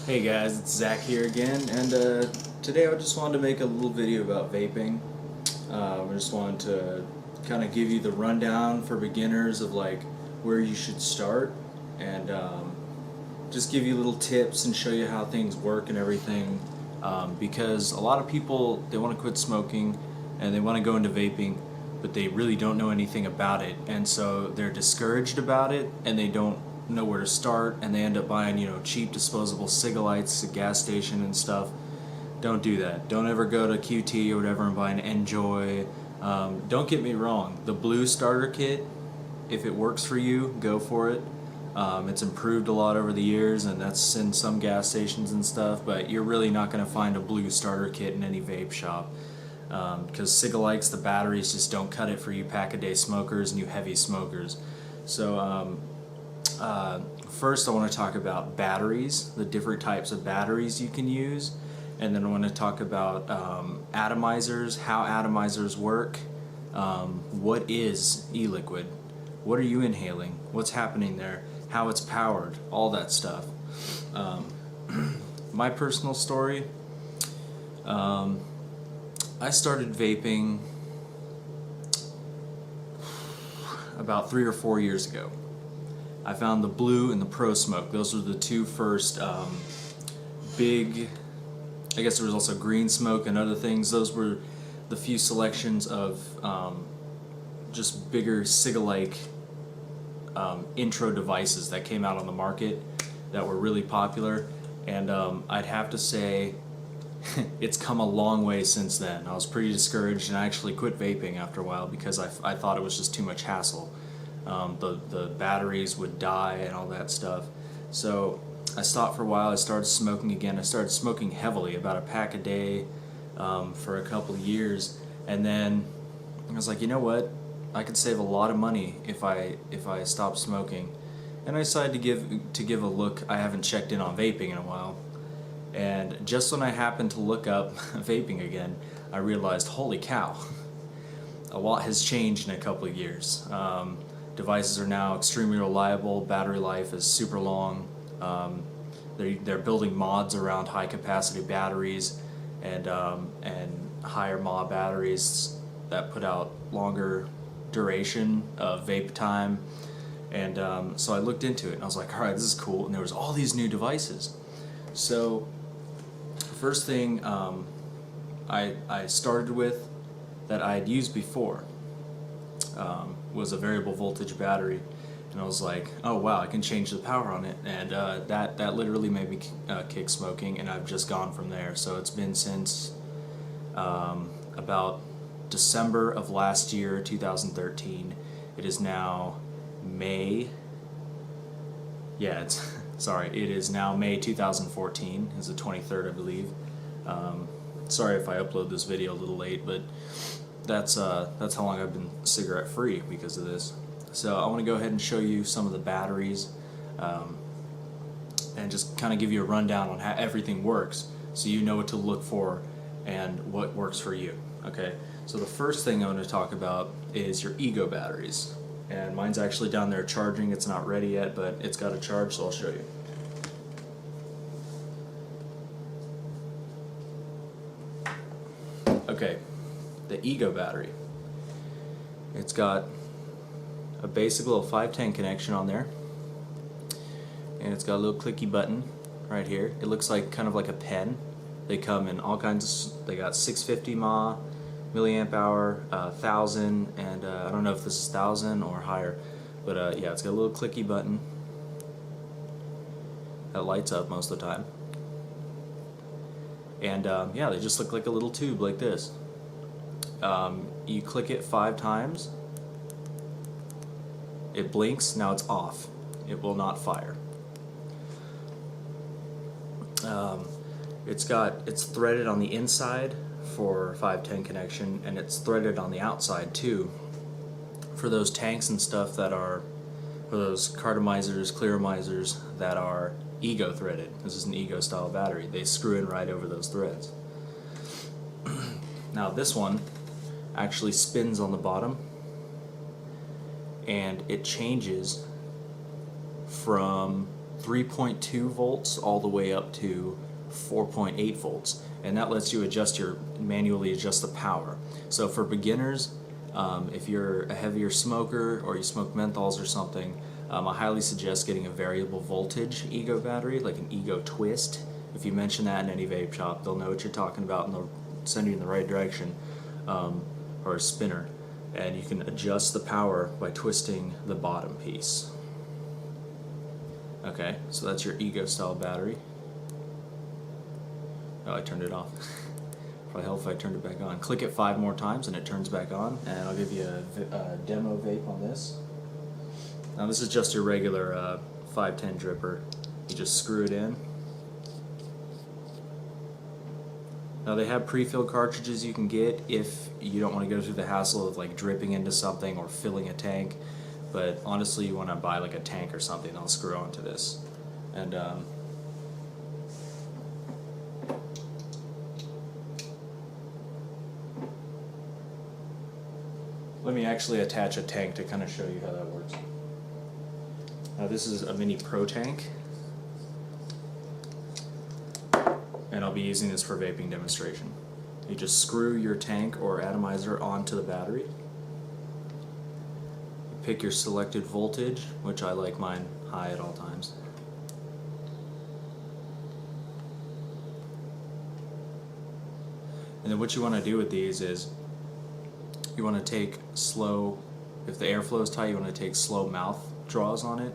Hey guys, it's Zach here again, and today I just wanted to make a little video about vaping. I just wanted to kind of give you the rundown for beginners of like where you should start, and just give you little tips and show you how things work and everything, because a lot of people, they want to quit smoking and they want to go into vaping, but they really don't know anything about it, and so they're discouraged about it and they don't know where to start, and they end up buying, you know, cheap disposable cig-a-lights at gas station and stuff. Don't do that. Don't ever go to QT or whatever and buy an Enjoy. Don't get me wrong, the blue starter kit, if it works for you, go for it. It's improved a lot over the years, and that's in some gas stations and stuff, but you're really not going to find a blue starter kit in any vape shop, because cig-a-lights, the batteries just don't cut it for you pack-a-day smokers and you heavy smokers. So first I want to talk about batteries, the different types of batteries you can use, and then I want to talk about atomizers, how atomizers work, what is e-liquid, what are you inhaling, what's happening there, how it's powered, all that stuff. My personal story, I started vaping about 3 or 4 years ago. I found the Blue and the Pro Smoke. Those were the two first big, I guess there was also Green Smoke and other things. Those were the few selections of just bigger cig-a-like intro devices that came out on the market that were really popular. And I'd have to say it's come a long way since then. I was pretty discouraged, and I actually quit vaping after a while because I thought it was just too much hassle. The batteries would die and all that stuff. So I stopped for a while. I started smoking again. I started smoking heavily, about a pack a day, for a couple of years, and then I was like, you know what? I could save a lot of money if I stopped smoking, and I decided to give a look. I haven't checked in on vaping in a while, and just when I happened to look up vaping again, I realized, holy cow, a lot has changed in a couple of years. Devices are now extremely reliable. Battery life is super long. They're building mods around high capacity batteries and higher mAh batteries that put out longer duration of vape time. And so I looked into it and I was like, all right, this is cool. And there was all these new devices. So first thing I started with that I had used before was a variable voltage battery, and I was like, oh wow, I can change the power on it, and that literally made me kick smoking, and I've just gone from there. So it's been since about December of last year, 2013. It is now May. Yeah, it's sorry. It is now May 2014. It's the 23rd, I believe. Sorry if I upload this video a little late, but that's how long I've been cigarette free because of this. So I want to go ahead and show you some of the batteries, and just kind of give you a rundown on how everything works, so you know what to look for and what works for you. Okay, so the first thing I'm going to talk about is your ego batteries, and mine's actually down there charging. It's not ready yet, but it's got a charge, so I'll show you. Okay, the ego battery. It's got a basic little 510 connection on there, and it's got a little clicky button right here. It looks like kind of like a pen. They come in all kinds of, they got 650 mAh, milliamp hour, 1000, and I don't know if this is 1000 or higher, but yeah, it's got a little clicky button that lights up most of the time. And yeah, they just look like a little tube like this. You click it 5 times, it blinks, now it's off. It will not fire. It's threaded on the inside for 510 connection, and it's threaded on the outside too for those tanks and stuff that are, for those cartomizers, clearomizers that are ego threaded. This is an ego style battery. They screw in right over those threads. Now this one actually spins on the bottom, and it changes from 3.2 volts all the way up to 4.8 volts, and that lets you manually adjust the power. So for beginners, if you're a heavier smoker or you smoke menthols or something, I highly suggest getting a variable voltage Ego battery, like an Ego Twist. If you mention that in any vape shop, they'll know what you're talking about and they'll send you in the right direction, or a spinner. And you can adjust the power by twisting the bottom piece. Okay, so that's your Ego style battery. Oh, I turned it off. Probably help if I turned it back on. Click it 5 more times and it turns back on, and I'll give you a demo vape on this. Now this is just your regular 510 dripper. You just screw it in. Now they have pre-filled cartridges you can get if you don't want to go through the hassle of like dripping into something or filling a tank, but honestly you want to buy like a tank or something. I'll screw onto this. And let me actually attach a tank to kind of show you how that works. Now this is a mini Pro tank, and I'll be using this for vaping demonstration. You just screw your tank or atomizer onto the battery. You pick your selected voltage, which I like mine high at all times. And then what you want to do with these is you want to take slow, if the airflow is tight, you want to take slow mouth draws on it.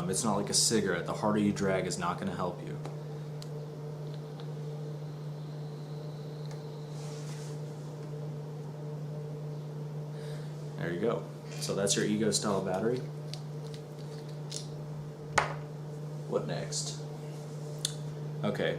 It's not like a cigarette. The harder you drag is not going to help you. There you go. So that's your Ego style battery. What next? Okay.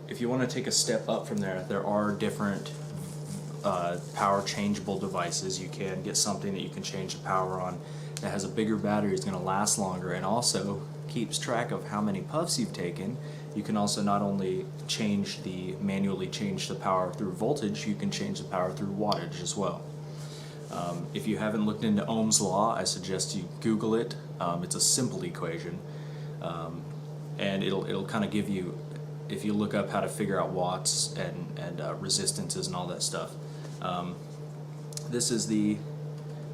If you want to take a step up from there, there are different power changeable devices. You can get something that you can change the power on that has a bigger battery, is going to last longer, and also keeps track of how many puffs you've taken. You can also not only manually change the power through voltage, you can change the power through wattage as well. If you haven't looked into Ohm's law, I suggest you Google it. It's a simple equation, and it'll kind of give you, if you look up how to figure out watts and resistances and all that stuff. This is the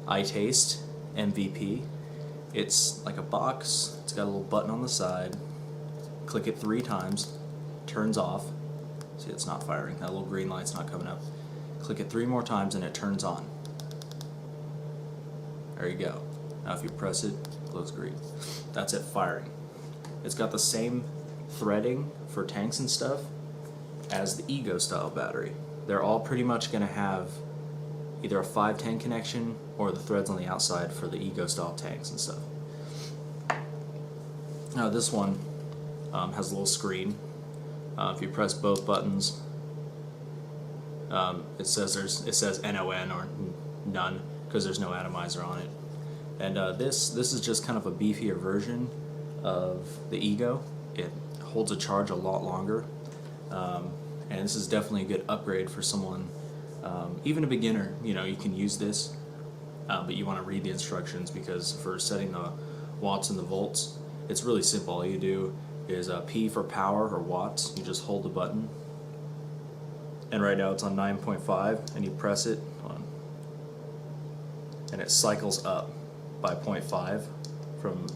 iTaste MVP. It's like a box. It's got a little button on the side. Click it 3 times, turns off. See, it's not firing. That little green light's not coming up. Click it 3 more times and it turns on. There you go. Now if you press it, it glows green. That's it firing. It's got the same threading for tanks and stuff as the Ego style battery. They're all pretty much going to have either a 510 connection or the threads on the outside for the Ego style tanks and stuff. Now this one has a little screen. If you press both buttons, it says NON or none because there's no atomizer on it. And this is just kind of a beefier version of the Ego. It holds a charge a lot longer, and this is definitely a good upgrade for someone, even a beginner. You know, you can use this, but you want to read the instructions, because for setting the watts and the volts, it's really simple. All you do is P for power or watts. You just hold the button, and right now it's on 9.5, and you press it on, and it cycles up by 0.5 from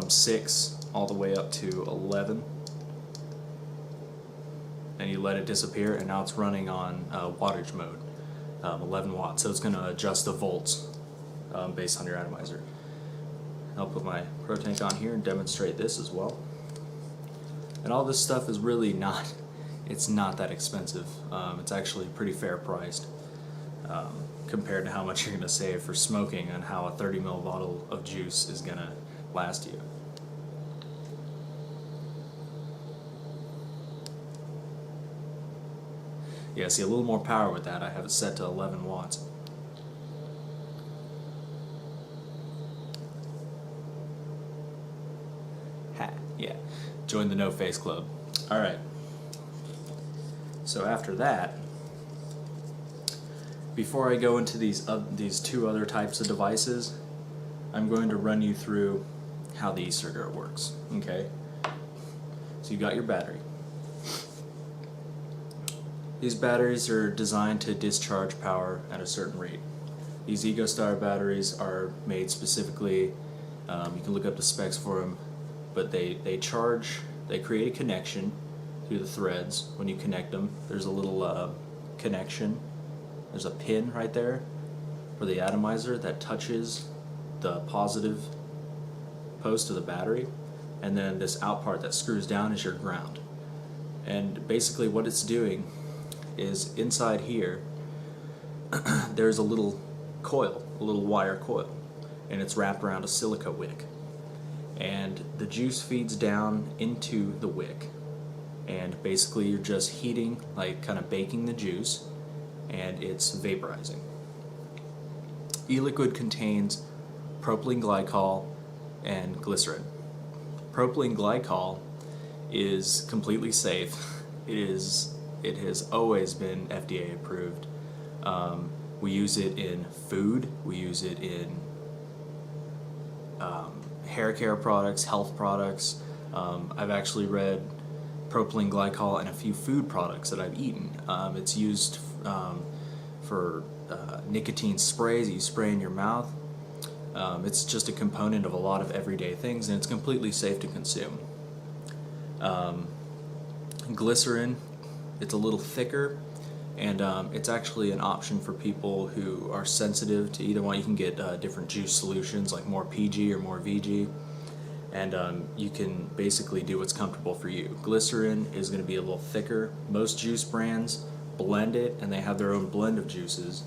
6 all the way up to 11, and you let it disappear, and now it's running on wattage mode, 11 watts, so it's going to adjust the volts based on your atomizer. I'll put my Pro Tank on here and demonstrate this as well. And all this stuff is really not that expensive. It's actually pretty fair priced compared to how much you're going to save for smoking and how a 30 ml bottle of juice is going to last you. Yeah, see, a little more power with that. I have it set to 11 watts. Ha, yeah. Join the No Face Club. Alright. So after that, before I go into these two other types of devices, I'm going to run you through how the e-cigarette works. Okay? So you got your battery. These batteries are designed to discharge power at a certain rate. These EcoStar batteries are made specifically, you can look up the specs for them, but they charge, they create a connection through the threads. When you connect them, there's a little connection, there's a pin right there for the atomizer that touches the positive post of the battery, and then this out part that screws down is your ground. And basically what it's doing is inside here there's a little coil, a little wire coil, and it's wrapped around a silica wick, and the juice feeds down into the wick, and basically you're just heating, like kind of baking the juice, and it's vaporizing. E-liquid contains propylene glycol and glycerin. Propylene glycol is completely safe. It has always been FDA approved. We use it in food, we use it in hair care products, health products. I've actually read propylene glycol in a few food products that I've eaten. It's used for nicotine sprays that you spray in your mouth. It's just a component of a lot of everyday things, and it's completely safe to consume. Glycerin, it's a little thicker, and it's actually an option for people who are sensitive to either one. You can get different juice solutions, like more PG or more VG, and you can basically do what's comfortable for you. Glycerin is going to be a little thicker. Most juice brands blend it, and they have their own blend of juices.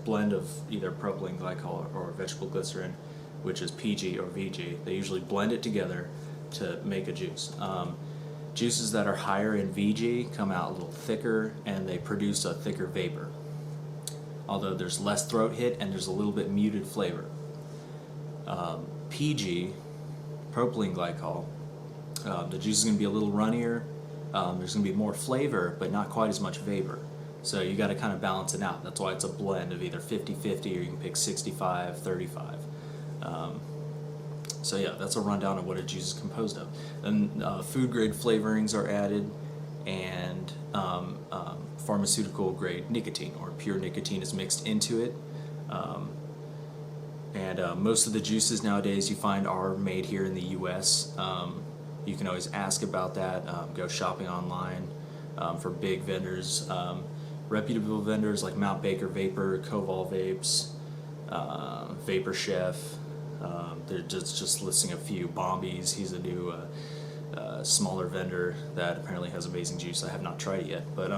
Blend of either propylene glycol or vegetable glycerin, which is PG or VG. They usually blend it together to make a juice. Juices that are higher in VG come out a little thicker, and they produce a thicker vapor. Although there's less throat hit and there's a little bit muted flavor. PG, propylene glycol, the juice is going to be a little runnier. There's going to be more flavor, but not quite as much vapor. So you got to kind of balance it out. That's why it's a blend of either 50-50 or you can pick 65-35. So yeah, that's a rundown of what a juice is composed of. Then food grade flavorings are added, and pharmaceutical grade nicotine or pure nicotine is mixed into it. Most of the juices nowadays you find are made here in the US. You can always ask about that, go shopping online for big vendors. Reputable vendors like Mount Baker Vapor, Koval Vapes, Vapor Chef. They're just listing a few. Bombies, he's a new smaller vendor that apparently has amazing juice. I have not tried it yet, but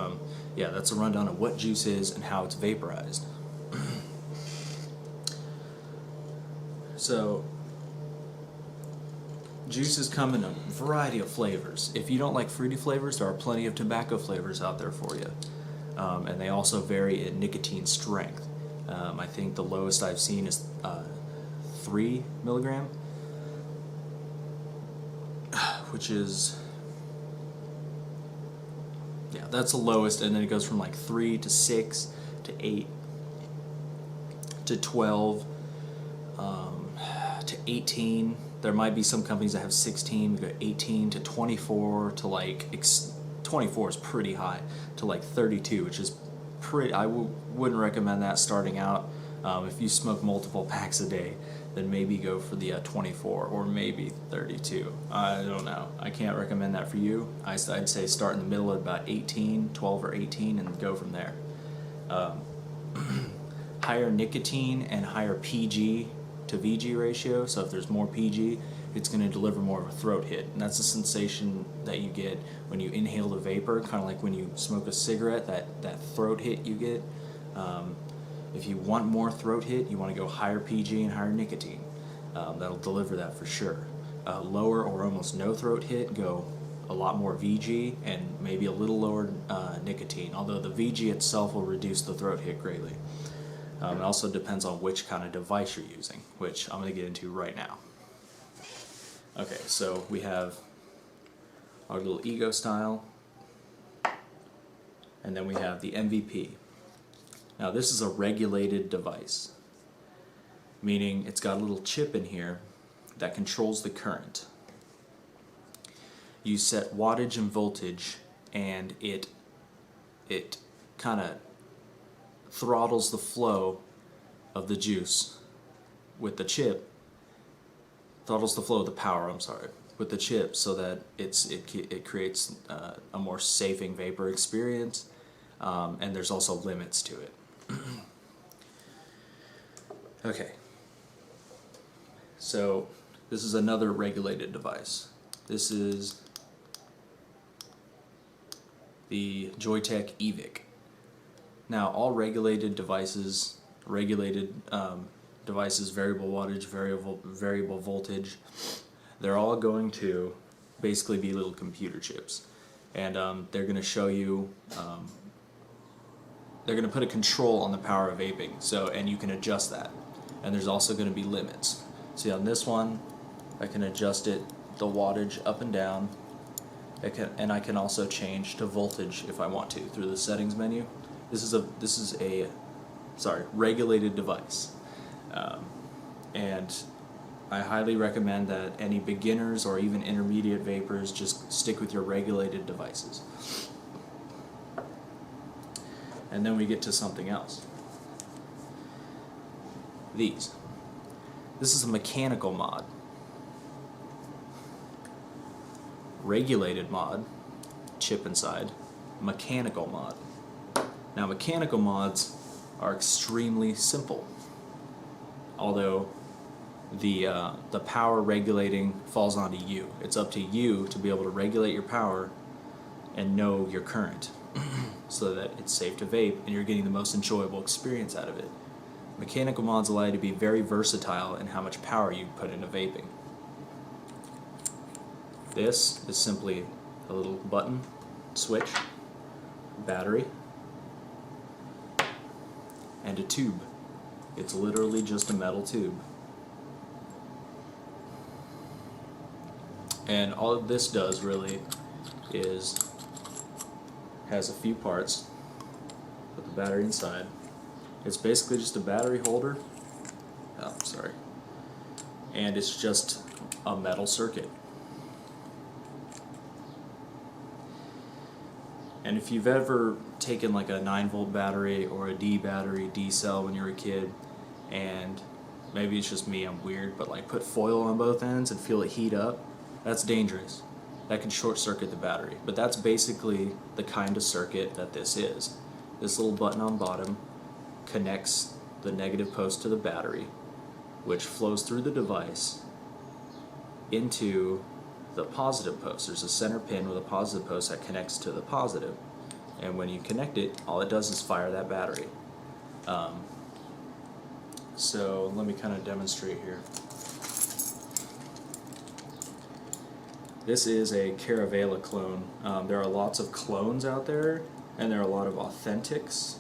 yeah, that's a rundown of what juice is and how it's vaporized. So juices come in a variety of flavors. If you don't like fruity flavors, there are plenty of tobacco flavors out there for you. And they also vary in nicotine strength. I think the lowest I've seen is 3 milligram, which is, yeah, that's the lowest, and then it goes from like 3 to 6 to 8 to 12 to 18. There might be some companies that have 16. We got 18 to 24 to like 24 is pretty high, to like 32, which is pretty. Wouldn't recommend that starting out. If you smoke multiple packs a day, then maybe go for the 24 or maybe 32. I don't know. I can't recommend that for you. I'd say start in the middle at about 18, 12 or 18, and go from there. Higher nicotine and higher PG to VG ratio, so if there's more PG, it's going to deliver more of a throat hit, and that's the sensation that you get when you inhale the vapor, kind of like when you smoke a cigarette, that throat hit you get. If you want more throat hit, you want to go higher PG and higher nicotine. That'll deliver that for sure. Lower or almost no throat hit, go a lot more VG and maybe a little lower nicotine, although the VG itself will reduce the throat hit greatly. It also depends on which kind of device you're using, which I'm going to get into right now. Okay, so we have our little Ego style, and then we have the MVP. Now this is a regulated device, meaning it's got a little chip in here that controls the current. You set wattage and voltage, and it kind of throttles the flow of the juice with the chip, throttles the flow of the power, I'm sorry, with the chip, so that it creates a more safing vapor experience, and there's also limits to it. Okay, so this is another regulated device. This is the Joyetech Evic. Now, all regulated devices, variable wattage, variable voltage, they're all going to basically be little computer chips, and they're going to show you. They're going to put a control on the power of vaping, and you can adjust that. And there's also going to be limits. See, on this one, I can adjust it, the wattage up and down, and I can also change to voltage if I want to through the settings menu. This is a regulated device, and I highly recommend that any beginners or even intermediate vapors just stick with your regulated devices. And then we get to something else. This is a mechanical mod. Regulated mod, chip inside, mechanical mod. Now, mechanical mods are extremely simple, although the power regulating falls onto you. It's up to you to be able to regulate your power and know your current so that it's safe to vape and you're getting the most enjoyable experience out of it. Mechanical mods allow you to be very versatile in how much power you put into vaping. This is simply a little button, switch, battery, and a tube. It's literally just a metal tube. And all of this does really is has a few parts. Put the battery inside. It's basically just a battery holder. Oh, sorry. And it's just a metal circuit. And if you've ever taken like a 9-volt battery or a D battery, D cell when you were a kid, and maybe it's just me, I'm weird, but like put foil on both ends and feel it heat up, that's dangerous. That can short circuit the battery. But that's basically the kind of circuit that this is. This little button on bottom connects the negative post to the battery, which flows through the device into the positive post. There's a center pin with a positive post that connects to the positive, and when you connect it, all it does is fire that battery. So let me kind of demonstrate here. This is a Caravela clone. There are lots of clones out there, and there are a lot of authentics,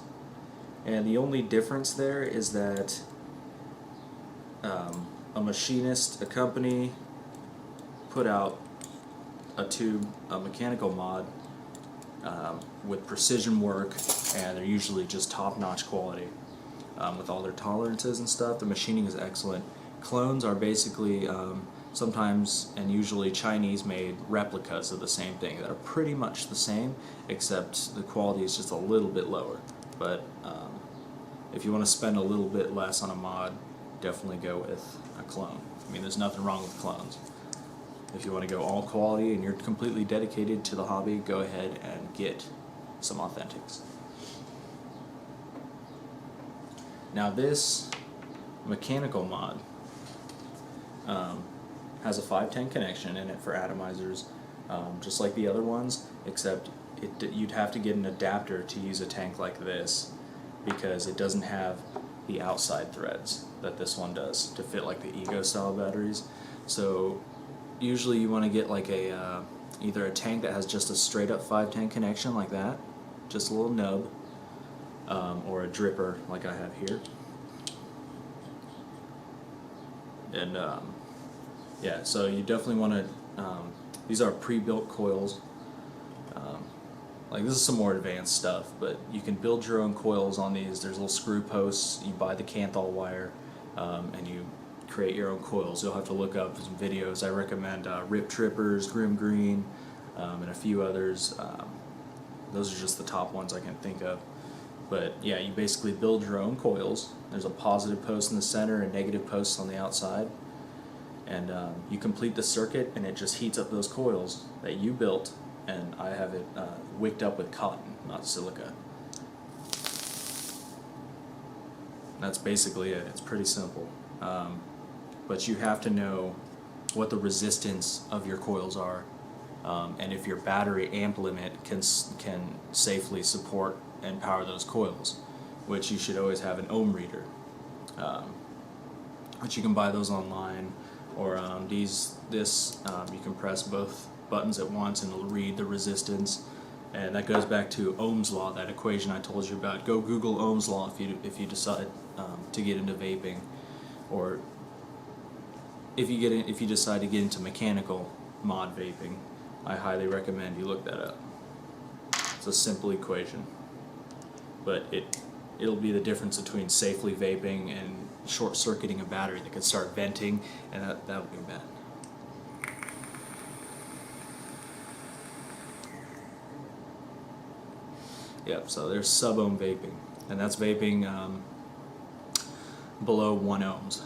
and the only difference there is that a machinist, a company, put out a mechanical mod with precision work, and they're usually just top-notch quality with all their tolerances and stuff. The machining is excellent. Clones are basically sometimes and usually Chinese-made replicas of the same thing that are pretty much the same, except the quality is just a little bit lower. But if you want to spend a little bit less on a mod, definitely go with a clone. I mean, there's nothing wrong with clones. If you want to go all quality and you're completely dedicated to the hobby, go ahead and get some authentics. Now this mechanical mod has a 510 connection in it for atomizers, just like the other ones, except you'd have to get an adapter to use a tank like this because it doesn't have the outside threads that this one does to fit like the Ego style batteries. So usually you want to get like a either a tank that has just a straight up 510 connection like that, just a little nub, or a dripper like I have here. And yeah, so you definitely want to, these are pre-built coils, like this is some more advanced stuff, but you can build your own coils on these. There's little screw posts. You buy the Kanthal wire, and you create your own coils. You'll have to look up some videos. I recommend Rip Trippers, Grim Green, and a few others. Those are just the top ones I can think of. But yeah, you basically build your own coils. There's a positive post in the center and negative posts on the outside. And you complete the circuit, and it just heats up those coils that you built. And I have it wicked up with cotton, not silica. That's basically it. It's pretty simple. But you have to know what the resistance of your coils are, and if your battery amp limit can safely support and power those coils, which you should always have an ohm reader. Which you can buy those online, or you can press both buttons at once and it'll read the resistance. And that goes back to Ohm's law, that equation I told you about. Go Google Ohm's law if you decide to get into vaping, or if you decide to get into mechanical mod vaping. I highly recommend you look that up. It's a simple equation, but it'll be the difference between safely vaping and short-circuiting a battery that could start venting, and that would be bad. Yep, so there's sub-ohm vaping, and that's vaping below 1 ohms.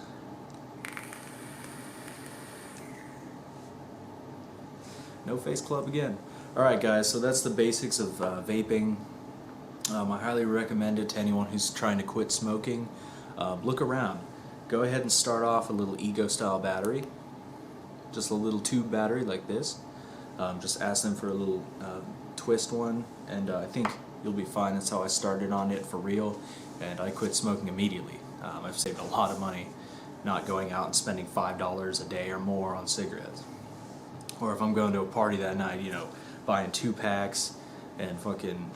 No face club again. Alright guys, so that's the basics of vaping. I highly recommend it to anyone who's trying to quit smoking. Look around. Go ahead and start off a little Ego style battery. Just a little tube battery like this. Just ask them for a little twist one, and I think you'll be fine. That's how I started on it for real, and I quit smoking immediately. I've saved a lot of money not going out and spending $5 a day or more on cigarettes. Or if I'm going to a party that night, buying 2 packs and fucking...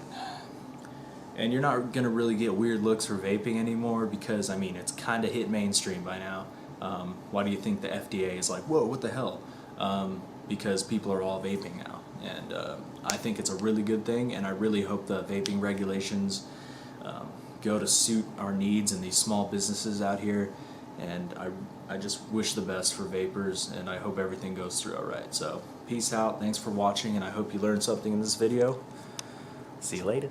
And you're not going to really get weird looks for vaping anymore, because, I mean, it's kind of hit mainstream by now. Why do you think the FDA is like, whoa, what the hell? Because people are all vaping now. And I think it's a really good thing, and I really hope the vaping regulations go to suit our needs in these small businesses out here. And I just wish the best for vapors, and I hope everything goes through alright. So, peace out, thanks for watching, and I hope you learned something in this video. See you later.